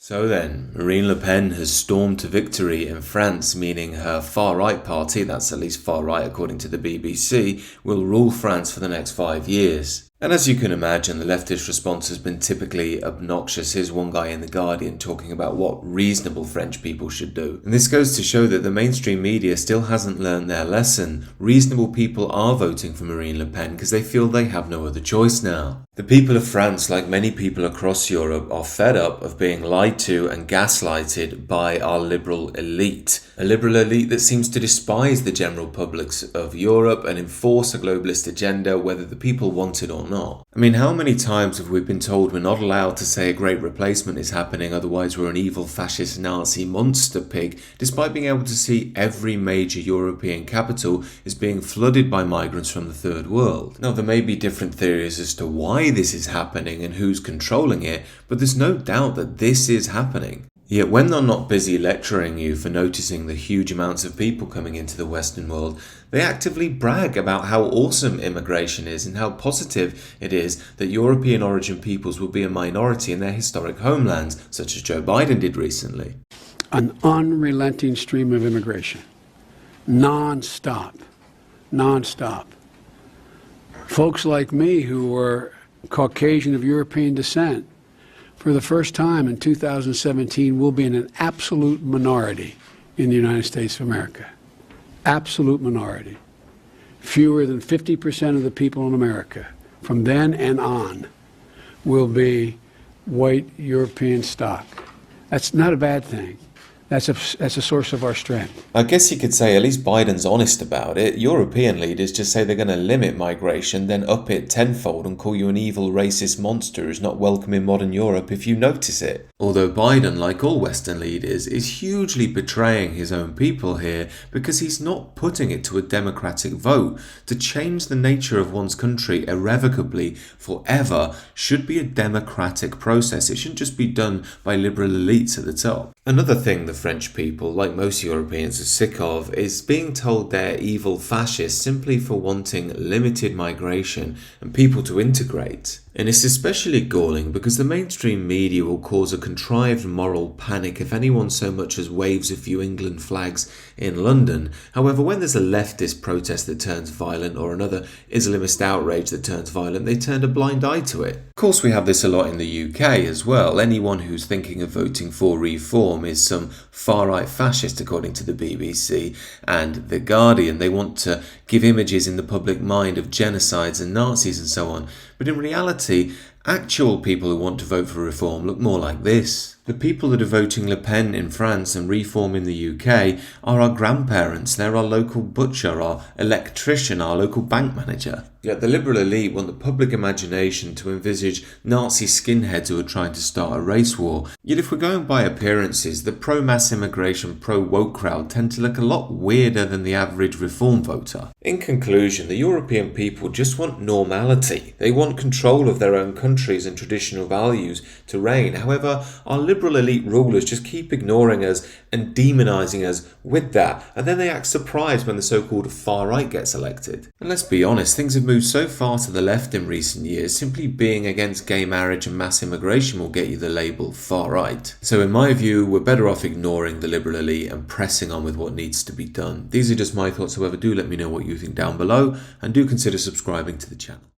So then, Marine Le Pen has stormed to victory in France, meaning her far-right party, that's at least far-right according to the BBC, will rule France for the next 5 years. And as you can imagine, the leftist response has been typically obnoxious. Here's one guy in The Guardian talking about what reasonable French people should do. And this goes to show that the mainstream media still hasn't learned their lesson. Reasonable people are voting for Marine Le Pen because they feel they have no other choice now. The people of France, like many people across Europe, are fed up of being lied to and gaslighted by our liberal elite. A liberal elite that seems to despise the general public of Europe and enforce a globalist agenda whether the people want it or not. I mean, how many times have we been told we're not allowed to say a great replacement is happening, otherwise we're an evil fascist Nazi monster pig, despite being able to see every major European capital is being flooded by migrants from the third world. Now, there may be different theories as to why this is happening and who's controlling it, but there's no doubt that this is happening. Yet when they're not busy lecturing you for noticing the huge amounts of people coming into the Western world, they actively brag about how awesome immigration is and how positive it is that European origin peoples will be a minority in their historic homelands, such as Joe Biden did recently. An unrelenting stream of immigration. Non-stop. Non-stop. Folks like me who were Caucasian of European descent, for the first time in 2017, will be in an absolute minority in the United States of America. Absolute minority. Fewer than 50% of the people in America, from then and on, will be white European stock. That's not a bad thing. That's a source of our strength. I guess you could say at least Biden's honest about it. European leaders just say they're going to limit migration, then up it tenfold and call you an evil racist monster who's not welcome in modern Europe if you notice it. Although Biden, like all Western leaders, is hugely betraying his own people here because he's not putting it to a democratic vote. To change the nature of one's country irrevocably forever should be a democratic process. It shouldn't just be done by liberal elites at the top. Another thing the French people, like most Europeans, are sick of is being told they're evil fascists simply for wanting limited migration and people to integrate. And it's especially galling because the mainstream media will cause a contrived moral panic if anyone so much as waves a few England flags in London. However, when there's a leftist protest that turns violent or another Islamist outrage that turns violent, they turn a blind eye to it. Of course, we have this a lot in the UK as well. Anyone who's thinking of voting for reform is some far-right fascist, according to the BBC and The Guardian. They want to give images in the public mind of genocides and Nazis and so on. But in reality, actual people who want to vote for reform look more like this. The people that are voting Le Pen in France and reform in the UK are our grandparents. They're our local butcher, our electrician, our local bank manager. Yet the liberal elite want the public imagination to envisage Nazi skinheads who are trying to start a race war. Yet if we're going by appearances, the pro-mass immigration, pro-woke crowd tend to look a lot weirder than the average reform voter. In conclusion, the European people just want normality. They want control of their own countries and traditional values to reign. However, our liberal elite rulers just keep ignoring us and demonising us with that, and then they act surprised when the so-called far-right gets elected. And let's be honest, things have moved so far to the left in recent years, simply being against gay marriage and mass immigration will get you the label far-right. So in my view, we're better off ignoring the liberal elite and pressing on with what needs to be done. These are just my thoughts, however, do let me know what you think down below, and do consider subscribing to the channel.